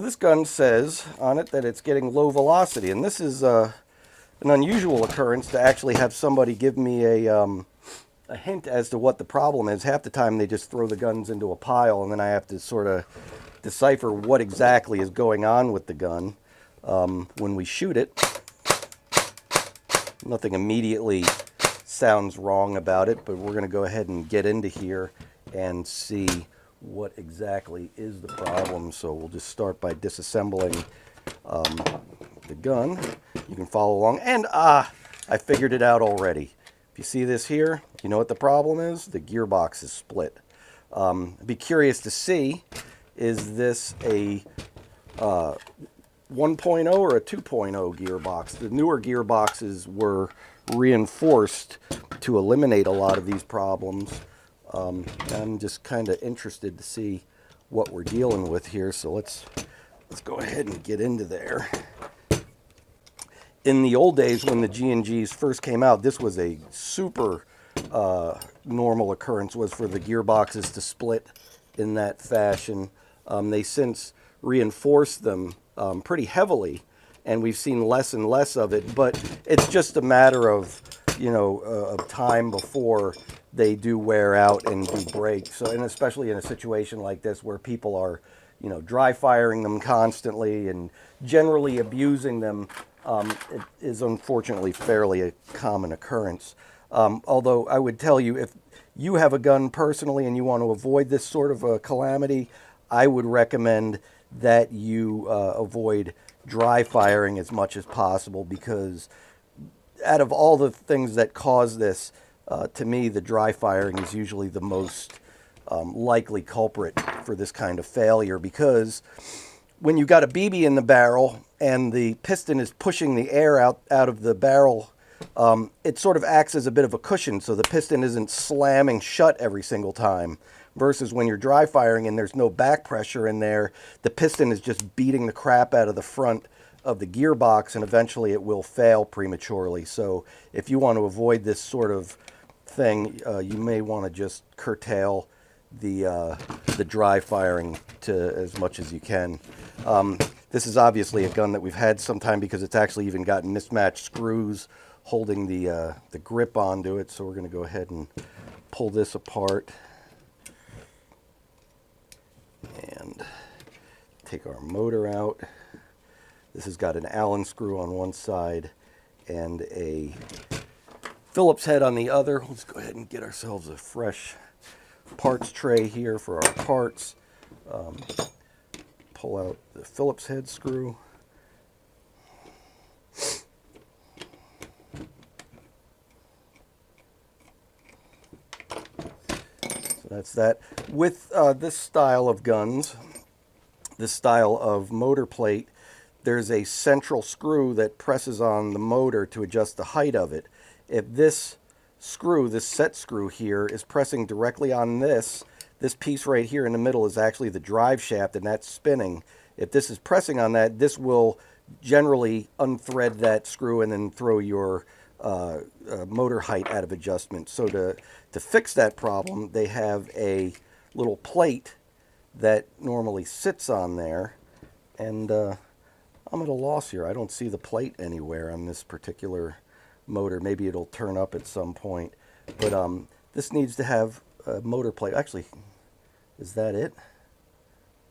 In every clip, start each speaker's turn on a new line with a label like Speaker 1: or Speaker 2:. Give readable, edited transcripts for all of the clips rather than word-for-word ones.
Speaker 1: this gun says on it that it's getting low velocity, and this is an unusual occurrence to actually have somebody give me a hint as to what the problem is. Half the time they just throw the guns into a pile, and then I have to sort of decipher what exactly is going on with the gun. When we shoot it, nothing immediately sounds wrong about it, but we're going to go ahead and get into here and see what exactly is the problem. So we'll just start by disassembling the gun. You can follow along, and I figured it out already. If you see this here, you know what the problem is? The gearbox is split. I'd be curious to see, is this a 1.0 or a 2.0 gearbox? The newer gearboxes were reinforced to eliminate a lot of these problems. I'm just kind of interested to see what we're dealing with here, so let's go ahead and get into there. In the old days when the G&Gs first came out, this was a super normal occurrence, was for the gearboxes to split in that fashion. They since reinforced them pretty heavily, and we've seen less and less of it, but it's just a matter of, you know, of time before they do wear out and do break. So, and especially in a situation like this where people are, you know, dry firing them constantly and generally abusing them, it is unfortunately fairly a common occurrence. Although I would tell you, if you have a gun personally and you want to avoid this sort of a calamity, I would recommend that you avoid dry firing as much as possible, because out of all the things that cause this, to me, the dry firing is usually the most likely culprit for this kind of failure, because when you've got a BB in the barrel and the piston is pushing the air out of the barrel, it sort of acts as a bit of a cushion, so the piston isn't slamming shut every single time. Versus when you're dry firing and there's no back pressure in there, the piston is just beating the crap out of the front of the gearbox, and eventually it will fail prematurely. So if you want to avoid this sort of thing, you may want to just curtail the dry firing to as much as you can. This is obviously a gun that we've had some time, because it's actually even got mismatched screws holding the grip onto it. So we're going to go ahead and pull this apart and take our motor out. This has got an Allen screw on one side and a Phillips head on the other. Let's go ahead and get ourselves a fresh parts tray here for our parts. Pull out the Phillips head screw. That's that. With this style of guns, this style of motor plate, there's a central screw that presses on the motor to adjust the height of it. If this screw, this set screw here, is pressing directly on this piece right here in the middle is actually the drive shaft, and that's spinning. If this is pressing on that, this will generally unthread that screw and then throw your motor height out of adjustment. So to fix that problem, they have a little plate that normally sits on there, and I'm at a loss here. I don't see the plate anywhere on this particular motor. Maybe it'll turn up at some point, but this needs to have a motor plate. Actually, is that it?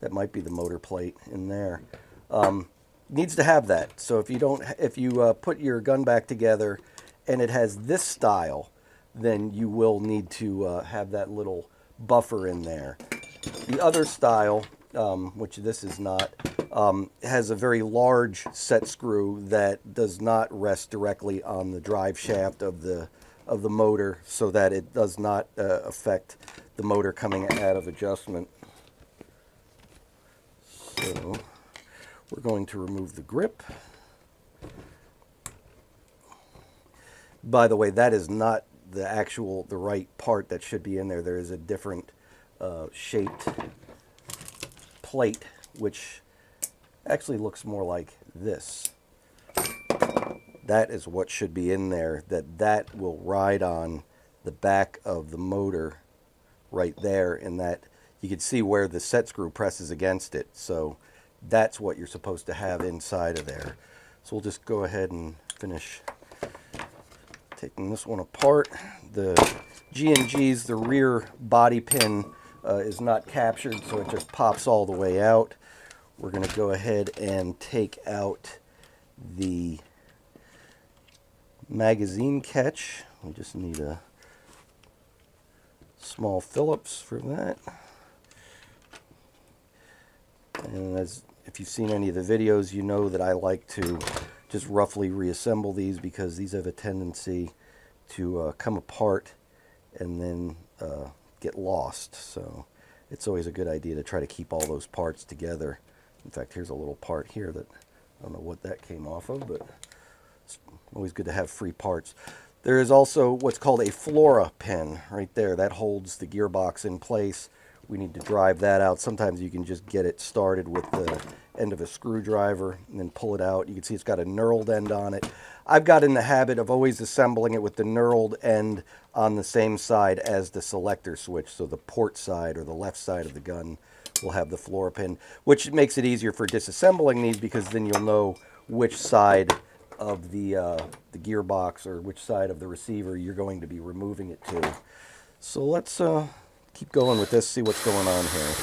Speaker 1: That might be the motor plate in there. Needs to have that. So if you put your gun back together and it has this style, then you will need to have that little buffer in there. The other style, which this is not, has a very large set screw that does not rest directly on the drive shaft of the motor, so that it does not affect the motor coming out of adjustment. So we're going to remove the grip. By the way, that is not the right part that should be in there. There is a different shaped plate, which actually looks more like this. That is what should be in there. That will ride on the back of the motor right there, and that you can see where the set screw presses against it. So that's what you're supposed to have inside of there. So we'll just go ahead and finish taking this one apart. The G&G's, the rear body pin is not captured, so it just pops all the way out. We're going to go ahead and take out the magazine catch. We just need a small Phillips for that. And if you've seen any of the videos, you know that I like to just roughly reassemble these because these have a tendency to come apart and then get lost. So it's always a good idea to try to keep all those parts together. In fact, here's a little part here that I don't know what that came off of, but it's always good to have free parts. There is also what's called a Flora pin right there. That holds the gearbox in place. We need to drive that out. Sometimes you can just get it started with the end of a screwdriver and then pull it out. You can see it's got a knurled end on it. I've got in the habit of always assembling it with the knurled end on the same side as the selector switch. So the port side or the left side of the gun will have the Flora pin, which makes it easier for disassembling these because then you'll know which side of the gearbox or which side of the receiver you're going to be removing it to. So let's keep going with this, see what's going on here.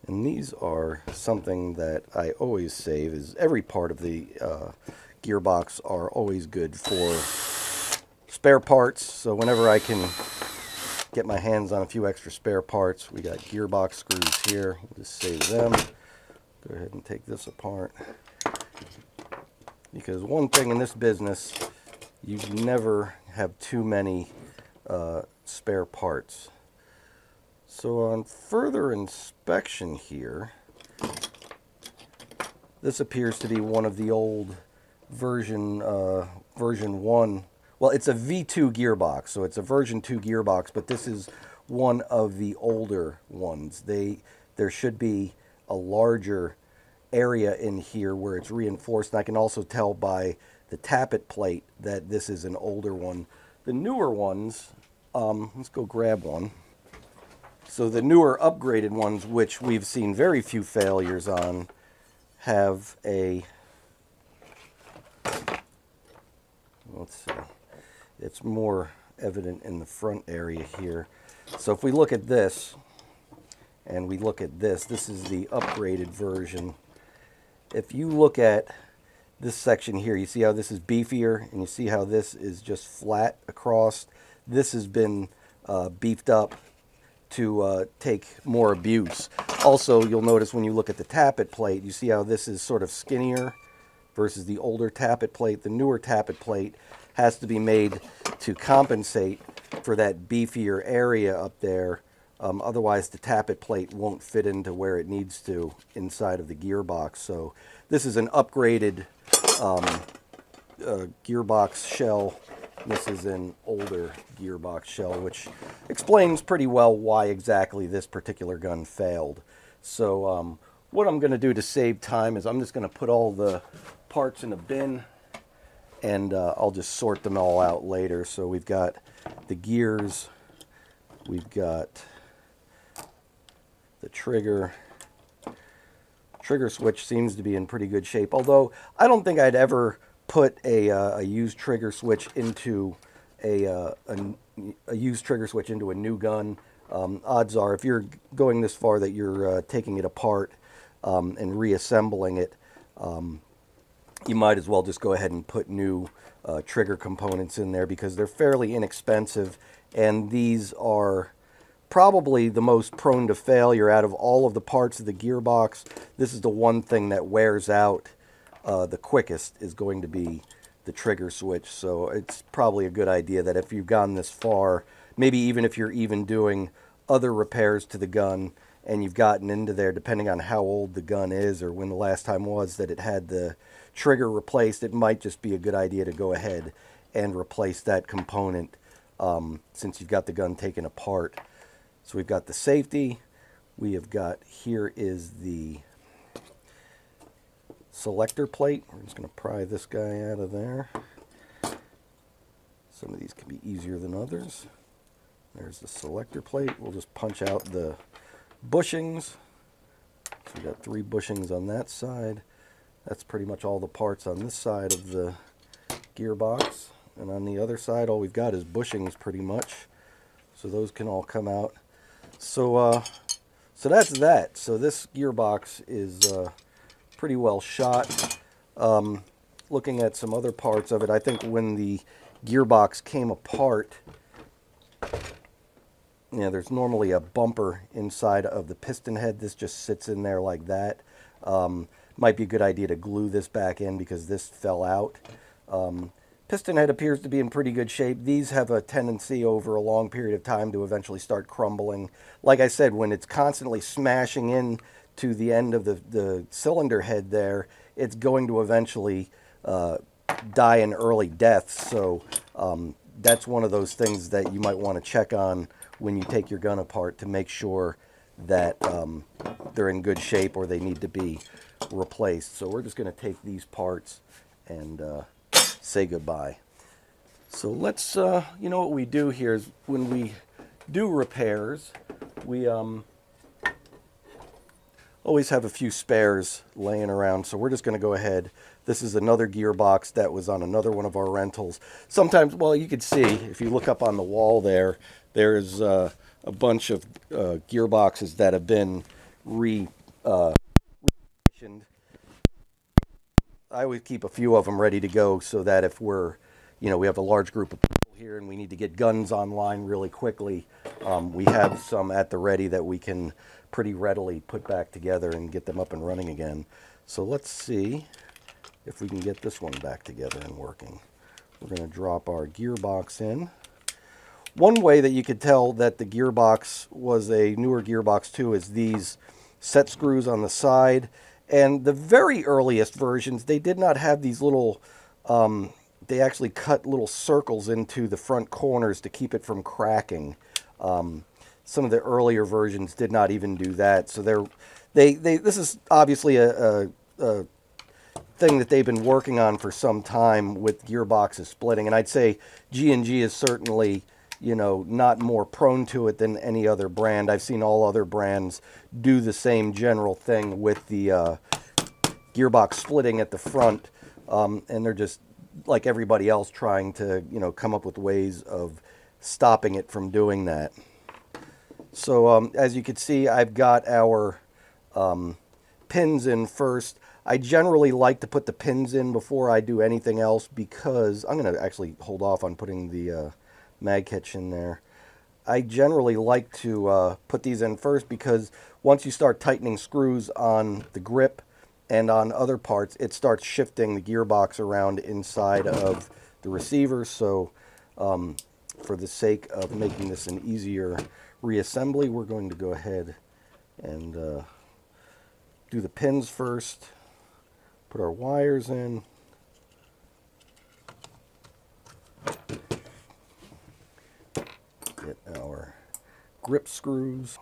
Speaker 1: And these are something that I always save, is every part of the gearbox are always good for spare parts. So whenever I can get my hands on a few extra spare parts, we got gearbox screws here. We'll just save them. Go ahead and take this apart. Because one thing in this business, you never have too many spare parts. So on further inspection here, this appears to be one of the old version 1. Well, it's a V2 gearbox, so it's a version 2 gearbox, but this is one of the older ones. There should be a larger area in here where it's reinforced, and I can also tell by the tappet plate that this is an older one. The newer ones, let's go grab one. So the newer upgraded ones, which we've seen very few failures on, have a, let's see, it's more evident in the front area here. So if we look at this, and we look at this, this is the upgraded version. If you look at this section here, you see how this is beefier, and you see how this is just flat across. This has been beefed up to take more abuse. Also, you'll notice when you look at the tappet plate, you see how this is sort of skinnier versus the older tappet plate. The newer tappet plate has to be made to compensate for that beefier area up there. Otherwise, the tappet plate won't fit into where it needs to inside of the gearbox. So this is an upgraded gearbox shell. This is an older gearbox shell, which explains pretty well why exactly this particular gun failed. So what I'm going to do to save time is I'm just going to put all the parts in a bin, and I'll just sort them all out later. So we've got the gears, we've got the trigger switch seems to be in pretty good shape, although I don't think I'd ever put a used trigger switch into a used trigger switch into a new gun. Odds are, if you're going this far that you're taking it apart and reassembling it, you might as well just go ahead and put new trigger components in there because they're fairly inexpensive, and these are probably the most prone to failure out of all of the parts of the gearbox. This is the one thing that wears out the quickest, is going to be the trigger switch. So it's probably a good idea that if you've gone this far, maybe even if you're even doing other repairs to the gun and you've gotten into there, depending on how old the gun is or when the last time was that it had the trigger replaced, it might just be a good idea to go ahead and replace that component since you've got the gun taken apart. So we've got the safety, we have got, here is the selector plate. We're just going to pry this guy out of there. Some of these can be easier than others. There's the selector plate. We'll just punch out the bushings. So we got 3 bushings on that side. That's pretty much all the parts on this side of the gearbox. And on the other side, all we've got is bushings pretty much. So those can all come out. So that's that. So this gearbox is pretty well shot. Looking at some other parts of it, I think when the gearbox came apart, there's normally a bumper inside of the piston head. This just sits in there like that. Might be a good idea to glue this back in because this fell out. Piston head appears to be in pretty good shape. These have a tendency over a long period of time to eventually start crumbling. Like I said, when it's constantly smashing in to the end of the cylinder head there, it's going to eventually die an early death. So that's one of those things that you might want to check on when you take your gun apart to make sure that they're in good shape or they need to be replaced. So we're just going to take these parts and say goodbye. So let's, you know what we do here is when we do repairs, we always have a few spares laying around. So we're just going to go ahead. This is another gearbox that was on another one of our rentals. Sometimes, well, you can see if you look up on the wall there, there's a bunch of gearboxes that have been reconditioned. I always keep a few of them ready to go so that if we're, we have a large group of people here and we need to get guns online really quickly, we have some at the ready that we can pretty readily put back together and get them up and running again. So let's see if we can get this one back together and working. We're going to drop our gearbox in. One way that you could tell that the gearbox was a newer gearbox too is these set screws on the side. And the very earliest versions, they did not have these little, they actually cut little circles into the front corners to keep it from cracking. Some of the earlier versions did not even do that. So this is obviously a thing that they've been working on for some time with gearboxes splitting. And I'd say G&G is certainly, not more prone to it than any other brand. I've seen all other brands do the same general thing with the gearbox splitting at the front. And they're just, like everybody else, trying to, come up with ways of stopping it from doing that. So as you can see, I've got our pins in first. I generally like to put the pins in before I do anything else because I'm going to actually hold off on putting the mag catch in there. I generally like to put these in first because once you start tightening screws on the grip and on other parts, it starts shifting the gearbox around inside of the receiver. So for the sake of making this an easier reassembly, we're going to go ahead and do the pins first, put our wires in. Get our grip screws.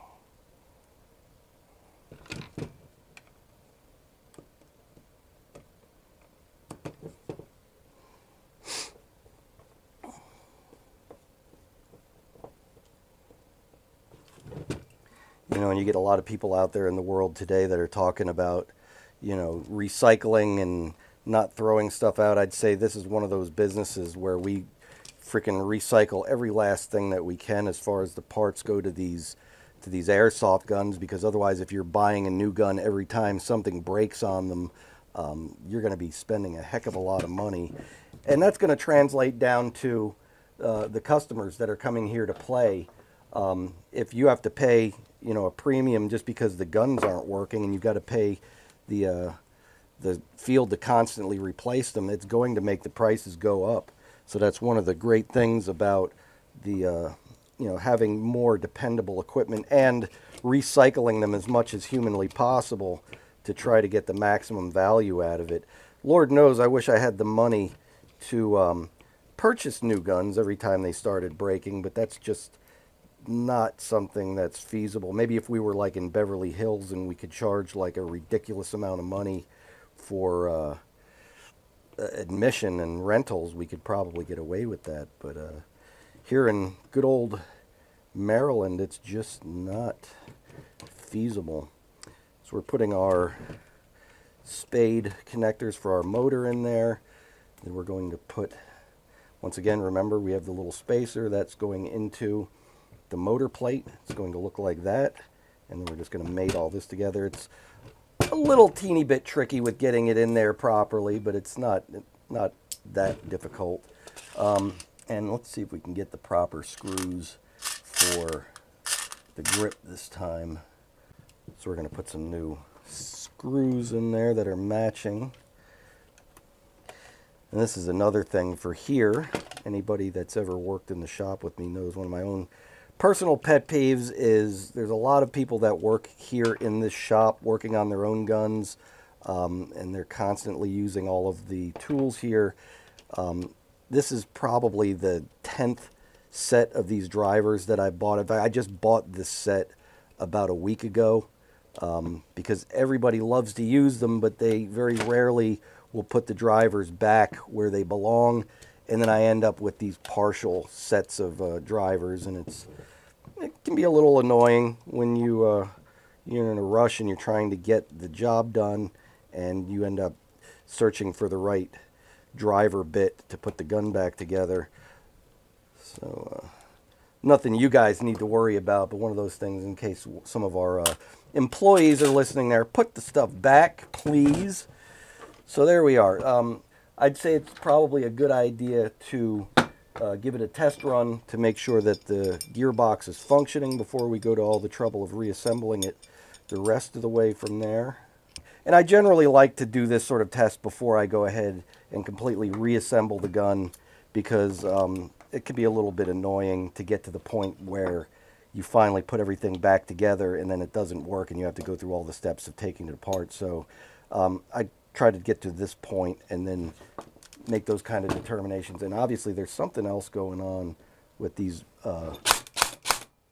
Speaker 1: And you get a lot of people out there in the world today that are talking about, recycling and not throwing stuff out. I'd say this is one of those businesses where we freaking recycle every last thing that we can as far as the parts go to these airsoft guns, because otherwise if you're buying a new gun every time something breaks on them, you're going to be spending a heck of a lot of money. And that's going to translate down to the customers that are coming here to play. If you have to pay, a premium just because the guns aren't working and you've got to pay the field to constantly replace them, it's going to make the prices go up. So that's one of the great things about the, having more dependable equipment and recycling them as much as humanly possible to try to get the maximum value out of it. Lord knows I wish I had the money to purchase new guns every time they started breaking, but that's just not something that's feasible. Maybe if we were like in Beverly Hills and we could charge like a ridiculous amount of money for admission and rentals, we could probably get away with that. But here in good old Maryland, it's just not feasible. So we're putting our spade connectors for our motor in there. Then we're going to put, once again, remember we have the little spacer that's going into the motor plate. It's going to look like that. And then we're just going to mate all this together. It's a little teeny bit tricky with getting it in there properly, but it's not that difficult. And let's see if we can get the proper screws for the grip this time. So we're going to put some new screws in there that are matching. And this is another thing for here. Anybody that's ever worked in the shop with me knows one of my own personal pet peeves is there's a lot of people that work here in this shop working on their own guns, and they're constantly using all of the tools here. This is probably the 10th set of these drivers that I bought. I just bought this set about a week ago because everybody loves to use them, but they very rarely will put the drivers back where they belong. And then I end up with these partial sets of drivers, and it can be a little annoying when you're in a rush and you're trying to get the job done, and you end up searching for the right driver bit to put the gun back together. So nothing you guys need to worry about, but one of those things in case some of our employees are listening there. Put the stuff back, please. So there we are. I'd say it's probably a good idea to give it a test run to make sure that the gearbox is functioning before we go to all the trouble of reassembling it the rest of the way from there. And I generally like to do this sort of test before I go ahead and completely reassemble the gun, because it can be a little bit annoying to get to the point where you finally put everything back together and then it doesn't work and you have to go through all the steps of taking it apart. So I try to get to this point and then make those kind of determinations. And obviously there's something else going on with these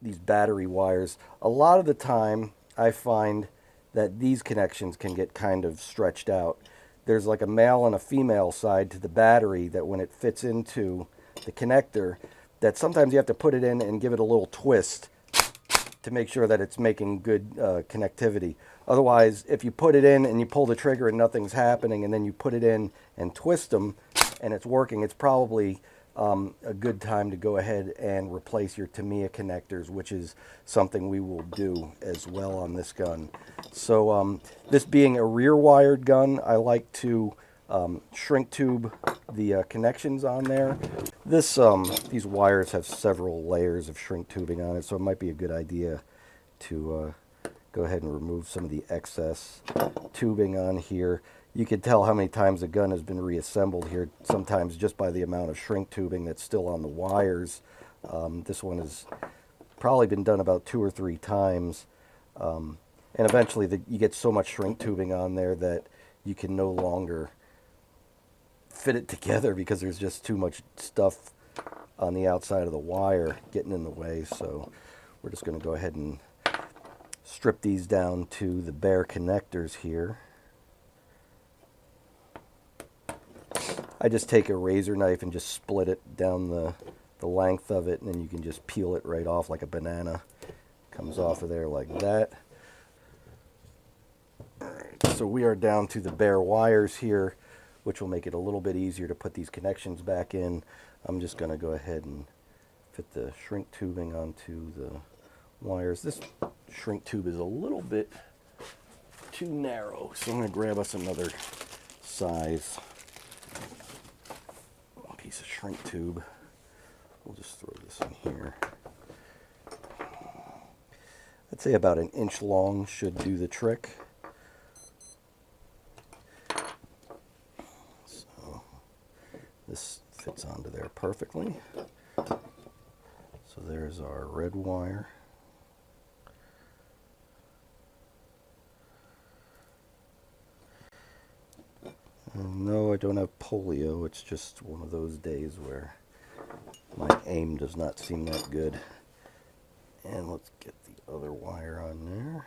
Speaker 1: battery wires. A lot of the time I find that these connections can get kind of stretched out. There's like a male and a female side to the battery that when it fits into the connector, that sometimes you have to put it in and give it a little twist to make sure that it's making good connectivity. Otherwise, if you put it in and you pull the trigger and nothing's happening, and then you put it in and twist them and it's working, it's probably a good time to go ahead and replace your Tamiya connectors, which is something we will do as well on this gun. So this being a rear wired gun, I like to shrink tube the connections on there. These wires have several layers of shrink tubing on it, so it might be a good idea to go ahead and remove some of the excess tubing on here. You can tell how many times the gun has been reassembled here, sometimes just by the amount of shrink tubing that's still on the wires. This one has probably been done about 2 or 3 times. And eventually you get so much shrink tubing on there that you can no longer fit it together because there's just too much stuff on the outside of the wire getting in the way. So we're just going to go ahead and strip these down to the bare connectors here. I just take a razor knife and just split it down the length of it, and then you can just peel it right off like a banana. Comes off of there like that. Alright, so we are down to the bare wires here, which will make it a little bit easier to put these connections back in. I'm just going to go ahead and fit the shrink tubing onto the wires. This shrink tube is a little bit too narrow, so I'm going to grab us another size piece of shrink tube. We'll just throw this in here. I'd say about 1 inch long should do the trick. So this fits onto there perfectly. So there's our red wire. No, I don't have polio. It's just one of those days where my aim does not seem that good. And let's get the other wire on there.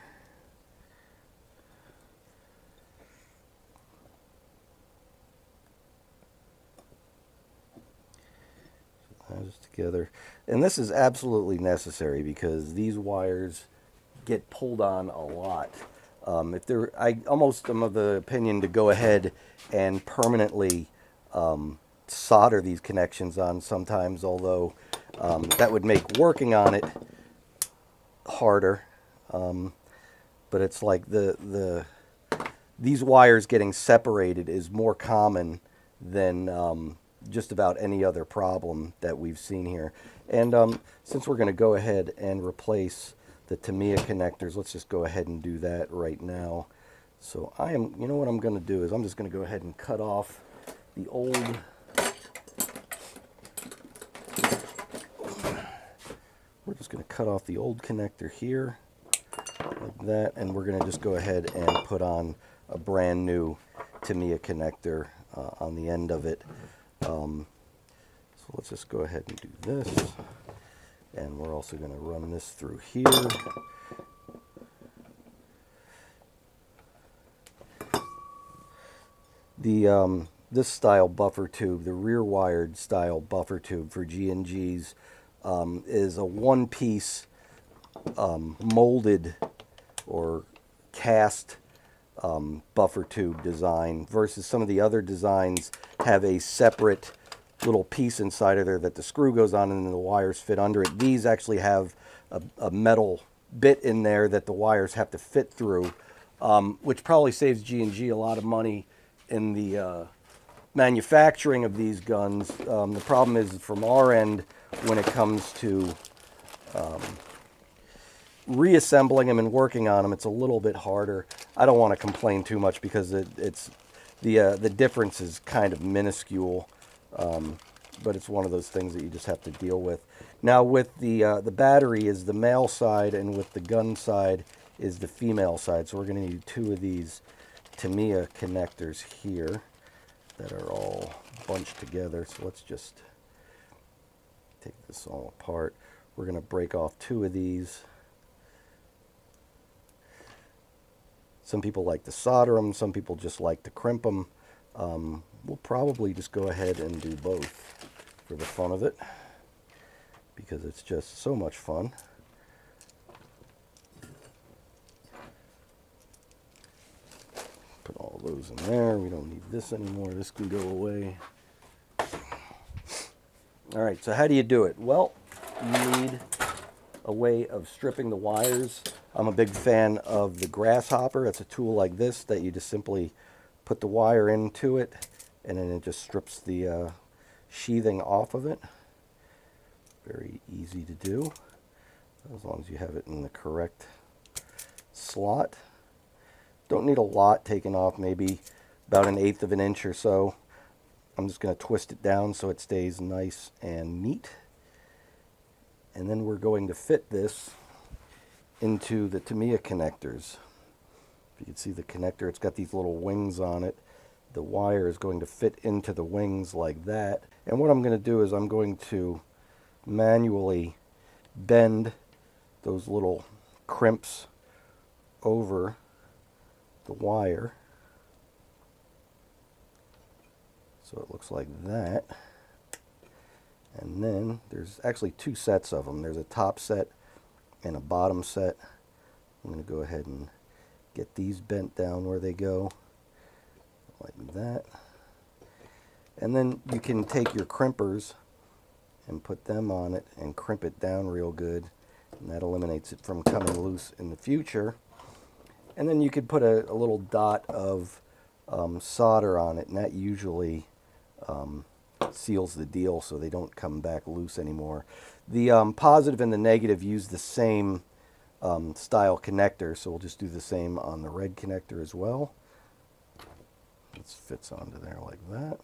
Speaker 1: Just together. And this is absolutely necessary because these wires get pulled on a lot. If they're, I almost am of the opinion to go ahead and permanently solder these connections on sometimes, although that would make working on it harder. But it's like these wires getting separated is more common than just about any other problem that we've seen here. And since we're going to go ahead and replace the Tamiya connectors, let's just go ahead and do that right now. So you know what I'm going to do is I'm just going to go ahead and cut off the old, we're just going to cut off the old connector here, like that, and we're going to just go ahead and put on a brand new Tamiya connector on the end of it. So let's just go ahead and do this, and we're also going to run this through here. This style buffer tube, the rear wired style buffer tube for G&Gs, is a one-piece molded or cast buffer tube design, versus some of the other designs have a separate little piece inside of there that the screw goes on and then the wires fit under it. These actually have a metal bit in there that the wires have to fit through, which probably saves G&G a lot of money in the manufacturing of these guns. The problem is from our end, when it comes to reassembling them and working on them, it's a little bit harder. I don't want to complain too much because it's the difference is kind of minuscule, but it's one of those things that you just have to deal with. Now with the battery is the male side, and with the gun side is the female side. So we're going to need two of these Tamiya connectors here that are all bunched together. So let's just take this all apart. We're going to break off two of these. Some people like to solder them, some people just like to crimp them. We'll probably just go ahead and do both for the fun of it, because it's just so much fun. Put all those in there. We don't need this anymore. This can go away. All right, so how do you do it? Well, you need a way of stripping the wires. I'm a big fan of the grasshopper. It's a tool like this that you just simply put the wire into it, and then it just strips the sheathing off of it. Very easy to do, as long as you have it in the correct slot. Don't need a lot taken off, maybe about 1/8 of an inch or so. I'm just going to twist it down so it stays nice and neat. And then we're going to fit this into the Tamiya connectors. You can see the connector, it's got these little wings on it. The wire is going to fit into the wings like that. And what I'm going to do is I'm going to manually bend those little crimps over the wire, so it looks like that. And then there's actually two sets of them. There's a top set and a bottom set. I'm going to go ahead and get these bent down where they go, like that. And then you can take your crimpers and put them on it and crimp it down real good, and that eliminates it from coming loose in the future. And then you could put a little dot of solder on it, and that usually seals the deal so they don't come back loose anymore. The positive and the negative use the same style connector, so we'll just do the same on the red connector as well. This fits onto there like that.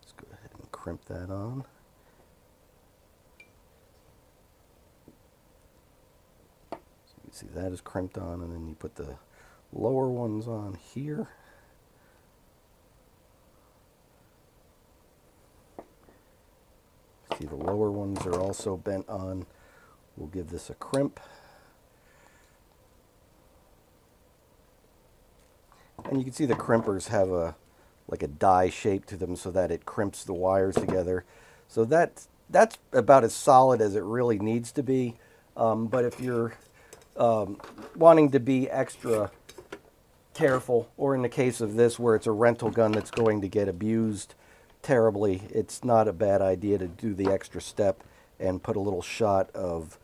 Speaker 1: Let's go ahead and crimp that on. See, that is crimped on, and then you put the lower ones on here. See, the lower ones are also bent on. We'll give this a crimp. And you can see the crimpers have like a die shape to them so that it crimps the wires together. So that's about as solid as it really needs to be. But if you're wanting to be extra careful, or in the case of this where it's a rental gun that's going to get abused terribly, it's not a bad idea to do the extra step and put a little shot of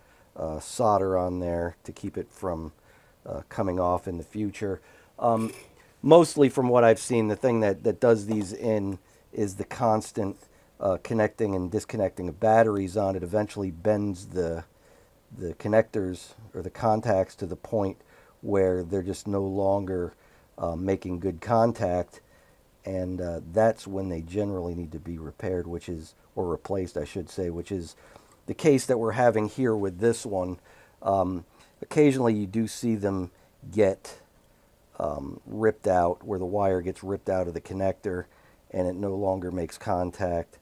Speaker 1: solder on there to keep it from coming off in the future. Mostly from what I've seen, the thing that does these in is the constant connecting and disconnecting of batteries on it. Eventually bends the connectors or the contacts to the point where they're just no longer making good contact, and that's when they generally need to be repaired, or replaced, I should say, which is the case that we're having here with this one. Occasionally you do see them get ripped out, where the wire gets ripped out of the connector and it no longer makes contact,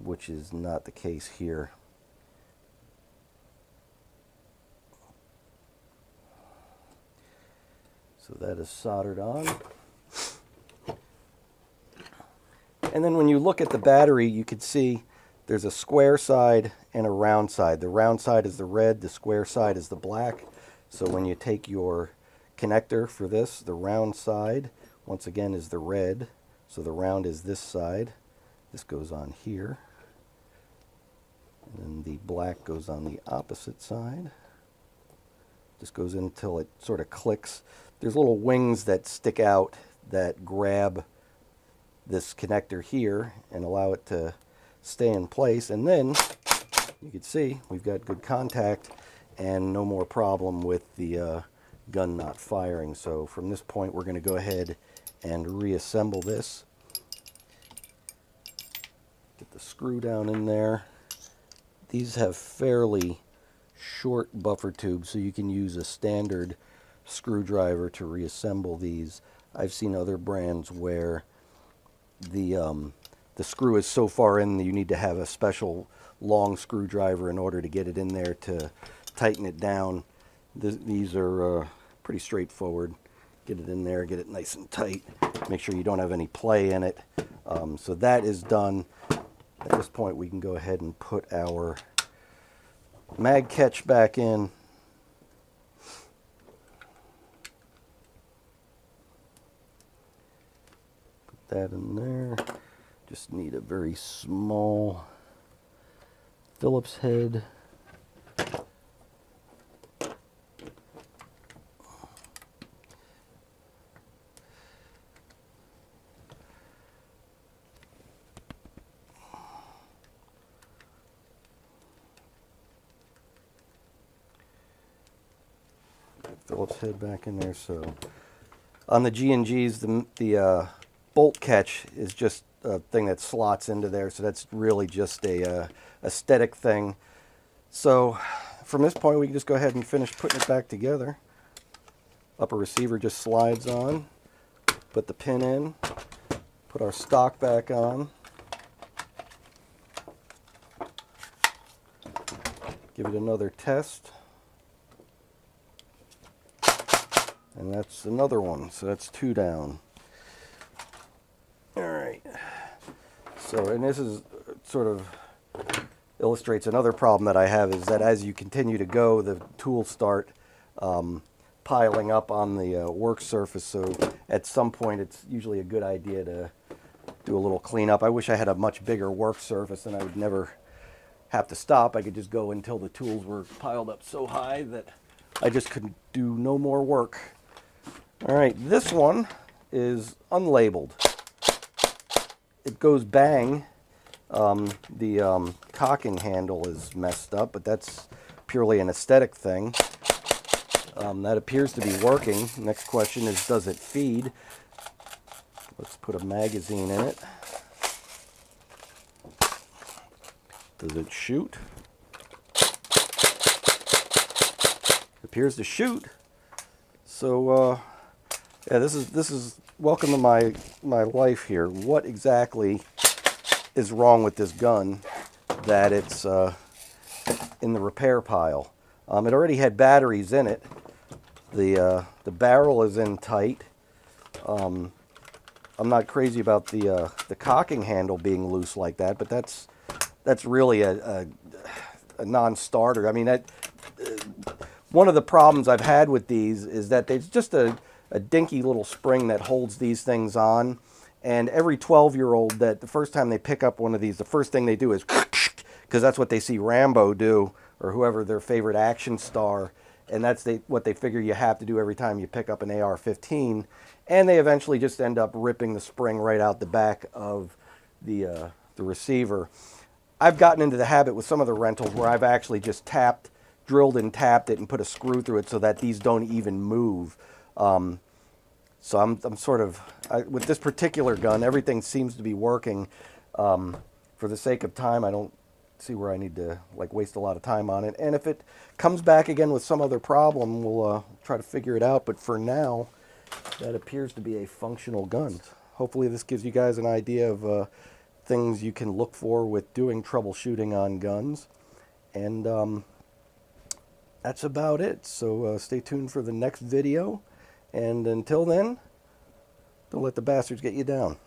Speaker 1: which is not the case here. So that is soldered on. And then when you look at the battery, you can see there's a square side and a round side. The round side is the red, the square side is the black. So when you take your connector for this, the round side, once again, is the red. So the round is this side. This goes on here. And then the black goes on the opposite side. Just goes in until it sort of clicks. There's little wings that stick out that grab this connector here and allow it to stay in place. And then you can see we've got good contact and no more problem with the gun not firing. So from this point, we're going to go ahead and reassemble this. Get the screw down in there. These have fairly short buffer tubes, so you can use a standard screwdriver to reassemble these. I've seen other brands where the screw is so far in that you need to have a special long screwdriver in order to get it in there to tighten it down. These are pretty straightforward. Get it in there, get it nice and tight, make sure you don't have any play in it. So that is done. At this point we can go ahead and put our mag catch back in. Put that in there. Just need a very small Phillips head. Phillips head back in there. So on the G&Gs, the bolt catch is just a thing that slots into there, so that's really just a aesthetic thing. So from this point we can just go ahead and finish putting it back together. Upper receiver just slides on, put the pin in, put our stock back on, give it another test. And that's another one, so that's 2 down. All right. So, and this is sort of illustrates another problem that I have, is that as you continue to go, the tools start piling up on the work surface. So at some point, it's usually a good idea to do a little cleanup. I wish I had a much bigger work surface and I would never have to stop. I could just go until the tools were piled up so high that I just couldn't do no more work. All right, this one is unlabeled. It goes bang. The cocking handle is messed up, but that's purely an aesthetic thing. That appears to be working. Next question is, does it feed? Let's put a magazine in it. Does it shoot? It appears to shoot. So yeah, this is welcome to my life here. What exactly is wrong with this gun that it's in the repair pile? It already had batteries in it. The barrel is in tight. I'm not crazy about the cocking handle being loose like that, but that's really a non-starter. I mean, one of the problems I've had with these is that there's just a dinky little spring that holds these things on, and every 12-year-old that the first time they pick up one of these, the first thing they do is because that's what they see Rambo do, or whoever their favorite action star, and that's what they figure you have to do every time you pick up an AR-15, and they eventually just end up ripping the spring right out the back of the receiver. I've gotten into the habit with some of the rentals where I've actually just drilled and tapped it and put a screw through it so that these don't even move. So I'm sort of, with this particular gun, everything seems to be working. For the sake of time, I don't see where I need to like waste a lot of time on it. And if it comes back again with some other problem, we'll try to figure it out. But for now, that appears to be a functional gun. Hopefully this gives you guys an idea of things you can look for with doing troubleshooting on guns. And that's about it. So stay tuned for the next video. And until then, don't let the bastards get you down.